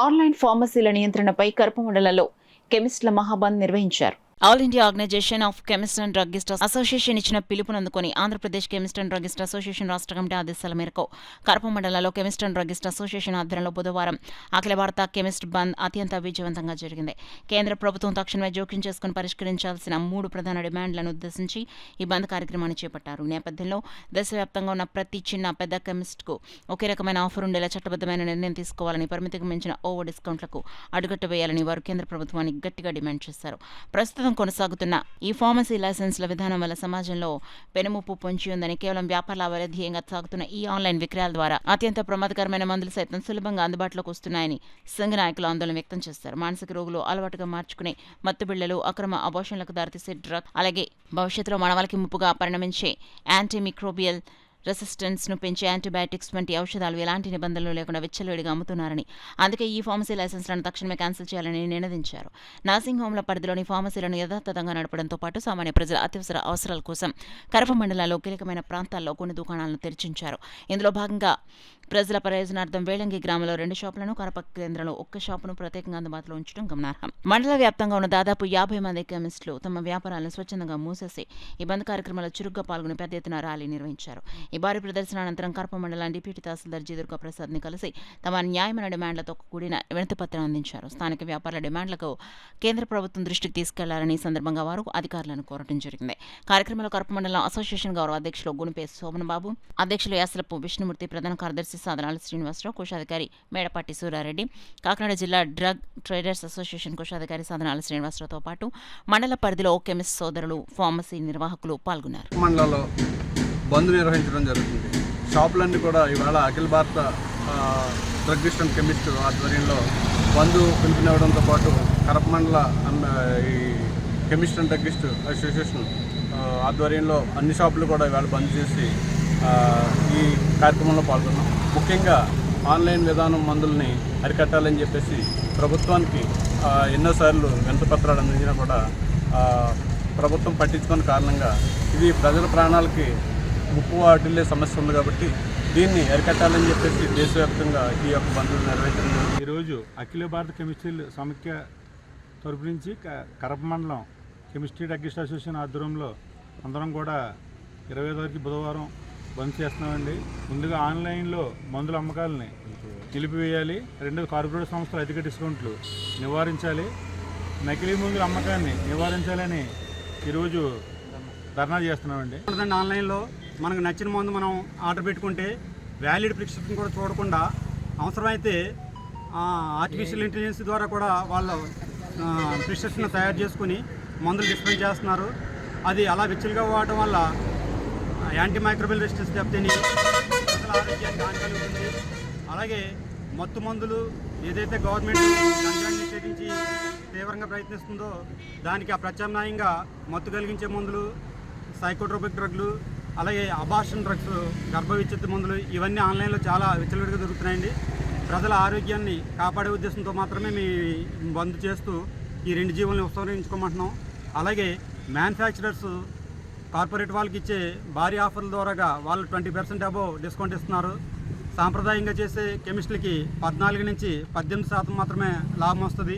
Online ఫార్మసీల నియంత్రణపై Karapa మండలంలో కెమిస్టుల మహాబంద్ నిర్వహించారు. All India organisation of chemist and druggist association ఇచ్చిన పిలుపునందుకొని Andhra Pradesh chemist and druggist association రాష్ట్ర committee ఆదేశాల మేరకు కరప మండలంలో కెమిస్ట్ అండ్ డ్రగ్గిస్ట్ అసోసియేషన్ ఆధ్వర్యంలో బుధవారం అఖిల భారత కెమిస్ట్ బంద్ అత్యంత విజయవంతంగా జరిగింది. కేంద్ర ప్రభుత్వం తక్షణమే జోక్యం చేసుకుని పరిష్కరించాల్సిన 3 ప్రధాన డిమాండ్లను ఉద్దేశించి ఈ బంద్ కార్యక్రమాన్ని చేపట్టారు. ఈ నేపథ్యంలో దేశవ్యాప్తంగా ఉన్న ప్రతి చిన్న పెద్ద కెమిస్ట్కు ఒకే రకమైన ఆఫర్ ఉండేలా చట్టబద్దమైన నిర్ణయం తీసుకోవాలని, పరిమితికి మించిన ఓవర్ డిస్కౌంట్లకు అడ్డుకట్ట వేయాలని వారు కేంద్ర ప్రభుత్వాన్ని గట్టిగా డిమాండ్ చేశారు. ప్రస్తుతం కొనసాగుతున్న ఈ ఫార్మసీ లైసెన్స్ల విధానం వల్ల సమాజంలో పెనుముప్పు పొంచి ఉందని, కేవలం వ్యాపార లాభాలే ధ్యేయంగా సాగుతున్న ఈ ఆన్లైన్ విక్రయాల ద్వారా అత్యంత ప్రమాదకరమైన మందులు సైతం సులభంగా అందుబాటులోకి వస్తున్నాయని సంఘ నాయకులు ఆందోళన వ్యక్తం చేస్తారు. మానసిక రోగులు అలవాటుగా మార్చుకునే మత్తుబిళ్లలు, అక్రమ అబోషన్లకు దారితీసే డ్రగ్, అలాగే భవిష్యత్తులో మానవాళికి ముప్పుగా పరిణమించే యాంటీమిక్రోబియల్ రెసిస్టెన్స్ ను పెంచే యాంటీబయాటిక్స్ వంటి ఔషధాలు ఎలాంటి నిబంధనలు లేకుండా విచ్చలవిడిగా అమ్ముతున్నారని, అందుకే ఈ ఫార్మసీ లైసెన్స్లను తక్షణమే క్యాన్సిల్ చేయాలని నినదించారు. నర్సింగ్ హోంల పరిధిలోని ఫార్మసీలను యథాతథంగా నడపడంతో పాటు సామాన్య ప్రజల అత్యవసర అవసరాల కోసం కరప మండలాల్లో కీలకమైన ప్రాంతాల్లో కొన్ని దుకాణాలను తెరిచించారు. ఇందులో భాగంగా ప్రజల ప్రయోజనార్థం వేలంగి గ్రామంలో 2 షాపులను, కరప కేంద్రంలో 1 షాపును ప్రత్యేకంగా అందుబాటులో ఉంచడం గమనార్హం. మండల వ్యాప్తంగా ఉన్న దాదాపు 50 మంది కెమిస్టులు తమ వ్యాపారాలను స్వచ్ఛందంగా మూసేసి ఈ బంద్ కార్యక్రమంలో చురుగ్గా పాల్గొని పెద్ద ఎత్తున ర్యాలీ నిర్వహించారు. ఈ భారీ ప్రదర్శన అనంతరం కరప మండలం డిప్యూటీ తహసీల్దార్ జి. దుర్గా ప్రసాద్ ని కలిసి తమ న్యాయమైన డిమాండ్లతో కూడిన వినతిపత్రం అందించారు. స్థానిక వ్యాపారుల డిమాండ్లకు కేంద్ర ప్రభుత్వం దృష్టికి తీసుకెళ్లాలని సందర్భంగా వారు అధికారులను కోరడం జరిగింది. కార్యక్రమంలో కరప మండలం అసోసియేషన్ గౌరవ అధ్యక్షులు గునిపే శోభనబాబు, అధ్యక్షులు యాసలపు విష్ణుమూర్తి, ప్రధాన కార్యదర్శి సాధనాల శ్రీనివాసరావు, కోశాధికారి మేడపాటి సూరారెడ్డి, కాకినాడ జిల్లా డ్రగ్ ట్రేడర్స్ అసోసియేషన్ కోశాధికారి సాధనాల శ్రీనివాసరావుతో పాటు మండల పరిధిలో కెమిస్ట్ సోదరులు, ఫార్మసీ నిర్వాహకులు పాల్గొన్నారు. మండలంలో బంద్ నిర్వహించడం జరుగుతుంది. షాపులన్నీ కూడా ఇవాళ అఖిల భారత డ్రగ్గిస్ట్ అండ్ కెమిస్ట్ ఆధ్వర్యంలో బంద్ పిలుపునివ్వడంతో పాటు కరప మండల ఈ కెమిస్ట్ అండ్ డ్రగ్గిస్ట్ అసోసియేషన్ ఆధ్వర్యంలో అన్ని షాపులు కూడా ఇవాళ బంద్ చేసి ఈ కార్యక్రమంలో పాల్గొన్నాం. ముఖ్యంగా ఆన్లైన్ విధానం మందుల్ని అరికట్టాలని చెప్పేసి ప్రభుత్వానికి ఎన్నోసార్లు వినతిపత్రాలు అందించినా కూడా ప్రభుత్వం పట్టించుకున్న కారణంగా ఇది ప్రజల ప్రాణాలకి ముప్పు వాటిల్లే సమస్య ఉంది కాబట్టి దీన్ని అరికట్టాలని చెప్పేసి దేశవ్యాప్తంగా ఈ యొక్క బంద్ను నిర్వహించడం. ఈరోజు అఖిల భారత కెమిస్ట్రీలు సమైక్య తరపు నుంచి కరప మండలం కెమిస్ట్రీ డ్రగ్గిస్ట్ అసోసియేషన్ ఆధ్వర్యంలో అందరం కూడా 25 వరకు బుధవారం బంద్ చేస్తున్నామండి. ముందుగా ఆన్లైన్లో మందుల అమ్మకాలని నిలిపివేయాలి. 2 కార్పొరేట్ సంస్థల అధిక డిస్కౌంట్లు నివారించాలి. నకిలీ మందుల అమ్మకాన్ని నివారించాలని ఈరోజు ధర్నా చేస్తున్నామండి. ఆన్లైన్లో మనకు నచ్చిన మందు మనం ఆర్డర్ పెట్టుకుంటే వ్యాలిడ్ ప్రిస్క్రిప్షన్ కూడా చూడకుండా అవసరమైతే ఆర్టిఫిషియల్ ఇంటెలిజెన్స్ ద్వారా కూడా వాళ్ళు ప్రిస్క్రిప్షన్ తయారు చేసుకుని మందులు డిస్పెన్స్ చేస్తున్నారు. అది అలా విచ్చలుగా వాడటం వల్ల యాంటీ మైక్రోబియల్ రెసిస్టెన్స్ దెబ్బతిని ప్రజల ఆరోగ్యానికి హాని కలుగుతుంది. అలాగే మత్తు మందులు ఏదైతే గవర్నమెంట్ గంజాన్ని నిషేధించి తీవ్రంగా ప్రయత్నిస్తుందో దానికి ఆ ప్రత్యామ్నాయంగా మత్తు కలిగించే మందులు, సైకోట్రోపిక్ డ్రగ్లు, అలాగే అబార్షన్ డ్రగ్స్, గర్భ విచ్ఛిన్న మందులు ఇవన్నీ ఆన్లైన్లో చాలా విచ్చలవిడిగా దొరుకుతున్నాయండి. ప్రజల ఆరోగ్యాన్ని కాపాడే ఉద్దేశంతో మాత్రమే మేము బంద్ చేస్తూ ఈ 2 జీవులను ఉపసంహరించుకోమంటున్నాం. అలాగే మ్యానుఫ్యాక్చరర్స్ కార్పొరేట్ వాళ్ళకి ఇచ్చే భారీ ఆఫర్ల ద్వారాగా వాళ్ళు 20% అబోవ్ డిస్కౌంట్ ఇస్తున్నారు. సాంప్రదాయంగా చేసే కెమిస్ట్లకి 14 నుంచి 18% మాత్రమే లాభం వస్తుంది.